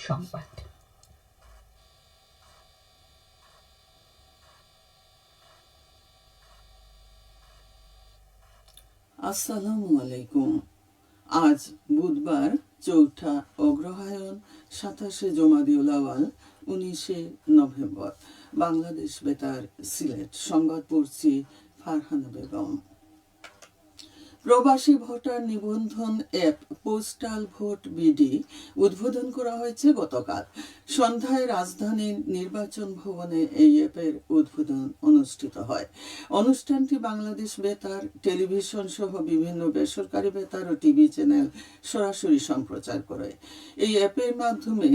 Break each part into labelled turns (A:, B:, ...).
A: সংবাদ।
B: আসসালামু আলাইকুম। আজ বুধবার 4 অগ্রহায়ণ 27 জমাদিউল আওয়াল 19 নভেম্বর। বাংলাদেশ বেতার সিলেট সংবাদ পড়ছি ফারহানা বেগম। প্রবাসী ভোটার নিবন্ধন অ্যাপ পোস্টাল ভোট বিডি উদ্বোধন করা হয়েছে গতকাল সন্ধ্যায় রাজধানীর নির্বাচন ভবনে। এই অ্যাপের উদ্বোধন অনুষ্ঠিত হয়। অনুষ্ঠানটি বাংলাদেশ বেতার টেলিভিশন সহ বিভিন্ন বেসরকারি বেতার ও টিভি চ্যানেল সরাসরি সম্প্রচার করে। এই অ্যাপের মাধ্যমে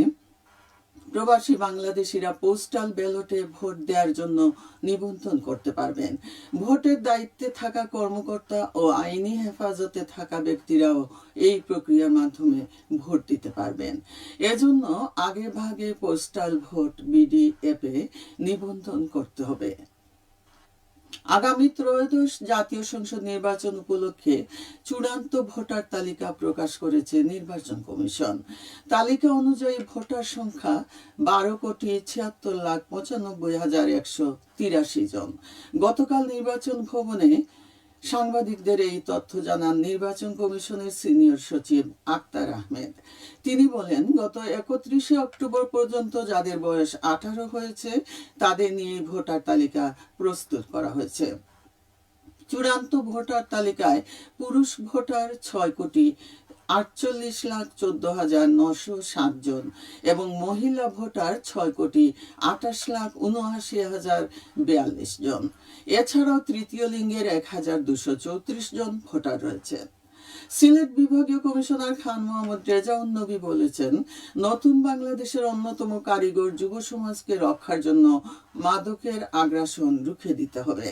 B: প্রবাসী বাংলাদেশিরা পোস্টাল ব্যালটে ভোট দেওয়ার জন্য নিবন্ধন করতে পারবেন। ভোটের দায়িত্বে থাকা কর্মকর্তা ও আইনি হেফাজতে থাকা ব্যক্তিরাও এই প্রক্রিয়ার মাধ্যমে ভোট দিতে পারবেন। এজন্য আগে ভাগে পোস্টাল ভোট বিডি অ্যাপে নিবন্ধন করতে হবে। আগামী ত্রয়োদশ জাতীয় সংসদ নির্বাচন উপলক্ষে চূড়ান্ত ভোটার তালিকা প্রকাশ করেছে নির্বাচন কমিশন। তালিকা অনুযায়ী ভোটার সংখ্যা 12,76,95,183 জন। গতকাল নির্বাচন ভবনে সাংবাদিকদের এই তথ্য জানান নির্বাচন কমিশনের সিনিয়র সচিব আক্তার আহমেদ। তিনি বলেন, গত 31 অক্টোবর পর্যন্ত যাদের বয়স 18 হয়েছে তাদের নিয়ে ভোটার তালিকা প্রস্তুত করা হয়েছে। চূড়ান্ত ভোটার তালিকায় পুরুষ ভোটার 6,48,14,907 জন এবং মহিলা ভোটার 6,28,79,042 জন। এছাড়াও তৃতীয় লিঙ্গের 1,234 জন ভোটার রয়েছে। সিলেট বিভাগীয় কমিশনার খান মোহাম্মদ রেজাউন নবী বলেছেন, নতুন বাংলাদেশের অন্যতম কারিগর যুব সমাজকে রক্ষার জন্য মাদকের আগ্রাসন রুখে দিতে হবে।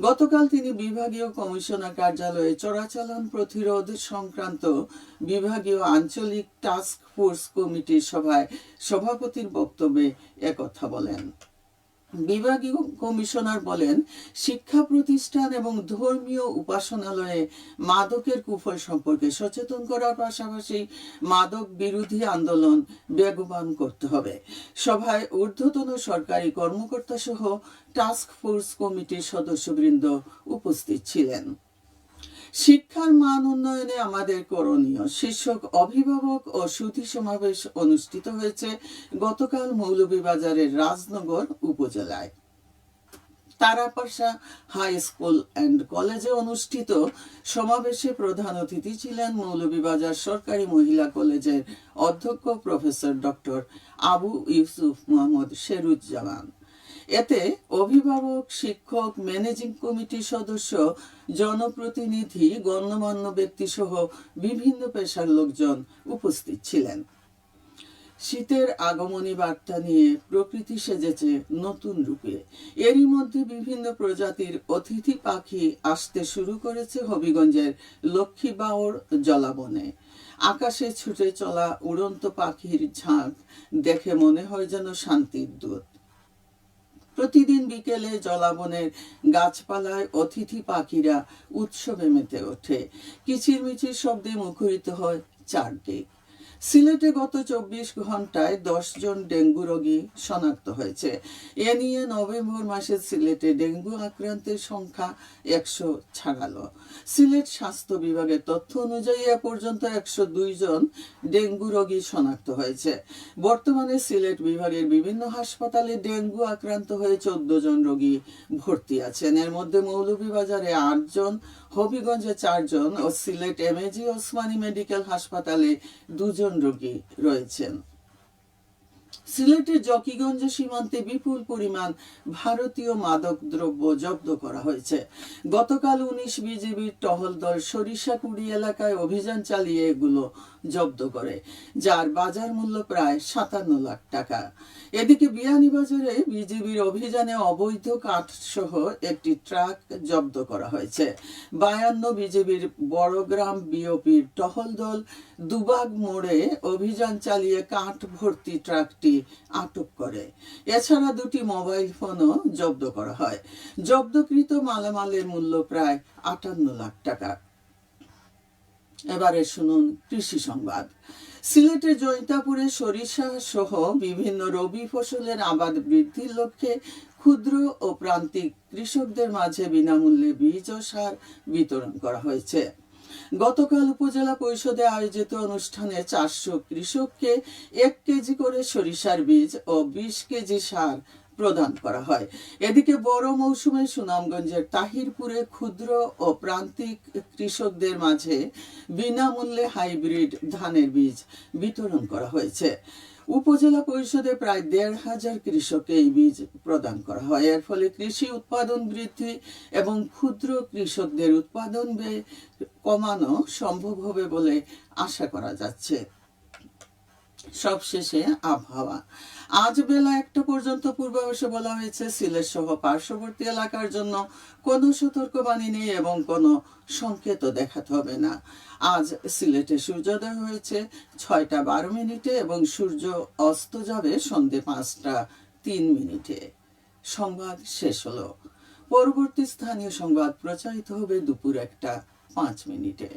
B: গতকাল তিনি বিভাগীয় কমিশনার কার্যালয়ে চোরাচালান প্রতিরোধ সংক্রান্ত বিভাগীয় আঞ্চলিক টাস্ক ফোর্স কমিটির সভায় সভাপতির বক্তব্যে একথা বলেন। বিভাগীয় কমিশনার বলেন, শিক্ষা প্রতিষ্ঠান এবং ধর্মীয় উপাসনালয়ে মাদকের কুফল সম্পর্কে সচেতন করার পাশাপাশি মাদক বিরোধী আন্দোলন বেগবান করতে হবে। সভায় ঊর্ধ্বতন সরকারি কর্মকর্তা সহ টাস্ক ফোর্স কমিটির সদস্যবৃন্দ উপস্থিত ছিলেন। শিক্ষার মান উন্নয়নে আমাদের করণীয় শীর্ষক অভিভাবক ও সুধী সমাবেশ অনুষ্ঠিত হয়েছে গতকাল মৌলভীবাজারের রাজনগর উপজেলায়। তারাপাশা হাই স্কুল অ্যান্ড কলেজে অনুষ্ঠিত সমাবেশে প্রধান অতিথি ছিলেন মৌলভীবাজার সরকারি মহিলা কলেজের অধ্যক্ষ প্রফেসর ডক্টর আবু ইউসুফ মোহাম্মদ শেরুজ্জামান। এতে অভিভাবক, শিক্ষক, ম্যানেজিং কমিটির সদস্য, জনপ্রতিনিধি, গণ্যমান্য ব্যক্তি সহ বিভিন্ন পেশার লোকজন উপস্থিত ছিলেন। শীতের আগমনী বার্তা নিয়ে প্রকৃতি সেজেছে নতুন রূপে। এরই মধ্যে বিভিন্ন প্রজাতির অতিথি পাখি আসতে শুরু করেছে হবিগঞ্জের লক্ষ্মীবাউর জলাবনে। আকাশে ছুটে চলা উড়ন্ত পাখির ঝাঁক দেখে মনে হয় যেন শান্তির দূত। প্রতিদিন বিকেলে জলাবনের গাছপালায় অতিথি পাখিরা উৎসবে মেতে ওঠে। কিচিরমিচির শব্দে মুখরিত হয় চারদিক। সিলেটে গত 24 ঘন্টায় 10 জন ডেঙ্গু রোগী শনাক্ত হয়েছে। এ নিয়ে নভেম্বর মাসে সিলেটে ডেঙ্গু আক্রান্তের সংখ্যা 100 ছাড়ালো। সিলেট স্বাস্থ্য বিভাগের তথ্য অনুযায়ী এ পর্যন্ত 102 জন ডেঙ্গু রোগী শনাক্ত হয়েছে। বর্তমানে সিলেট বিভাগের বিভিন্ন হাসপাতালে ডেঙ্গু আক্রান্ত হয়ে 14 জন রোগী ভর্তি আছেন। এর মধ্যে মৌলভীবাজারে 8 জন, হবিগঞ্জে 4 জন ও সিলেট এমএজি ওসমানী মেডিকেল হাসপাতালে 2 জন রোগী রয়েছেন। সিলেটের জকিগঞ্জ সীমান্তে বিপুল পরিমাণ ভারতীয় মাদক দ্রব্য জব্দ করা হয়েছে। গতকাল 19 বিজিবির টহল দল সরিষাকুড়ি এলাকায় অভিযান চালিয়ে এগুলো জব্দ করে, যার বাজার মূল্য প্রায় 57 লাখ টাকা। এদিকে বিয়ানীবাজারে বিজিবির অভিযানে অবৈধ কাঠ সহ একটি ট্রাক জব্দ করা হয়েছে। 52 বিজিবির বড়গ্রাম বিওপির টহল দল দুবাগ মোড়ে অভিযান চালিয়ে কাঠ ভর্তি ট্রাকটি আটক করে। এছাড়া 2টি মোবাইল ফোনও জব্দ করা হয়। জব্দকৃত মালামালের মূল্য প্রায় 58 লাখ টাকা। এবারে শুনুন কৃষি সংবাদ। সিলেটের জৈন্তাপুরে সরিষা সহ বিভিন্ন রবি ফসলের আবাদ বৃদ্ধির লক্ষ্যে ক্ষুদ্র ও প্রান্তিক কৃষকদের মাঝে বিনামূল্যে বীজ ও সার বিতরণ করা হয়েছে। গতকাল উপজেলা পরিষদে আয়োজিত অনুষ্ঠানে 400 কৃষককে 1 কেজি করে সরিষার বীজ ও 20 কেজি সার প্রদান করা হয়। এদিকে বড় মৌসুমে সুনামগঞ্জের তাহিরপুরে ক্ষুদ্র ও প্রান্তিক কৃষকদের মাঝে বিনামূল্যে হাইব্রিড ধানের বীজ বিতরণ করা হয়েছে। উপজেলা পরিষদে প্রায় 1,500 কৃষককে এই বীজ প্রদান করা হয়। এর ফলে কৃষি উৎপাদন বৃদ্ধি এবং ক্ষুদ্র কৃষকদের উৎপাদন ব্যয় কমানো সম্ভব হবে বলে আশা করা যাচ্ছে। সবশেষে আবহাওয়া। আজ বেলা 1টা পর্যন্ত পূর্বাভাসে বলা হয়েছে সিলেট সহ পার্শ্ববর্তী এলাকার জন্য কোনো সতর্কবাণী নেই এবং কোনো সংকেতও দেখাতে হবে না। আজ সিলেটে সূর্যোদয় হয়েছে 6টা 12 মিনিটে এবং সূর্য অস্ত যাবে সন্ধ্যে 5টা 3 মিনিটে। সংবাদ শেষ হলো। পরবর্তী স্থানীয় সংবাদ প্রচারিত হবে দুপুর 1টা 5 মিনিটে।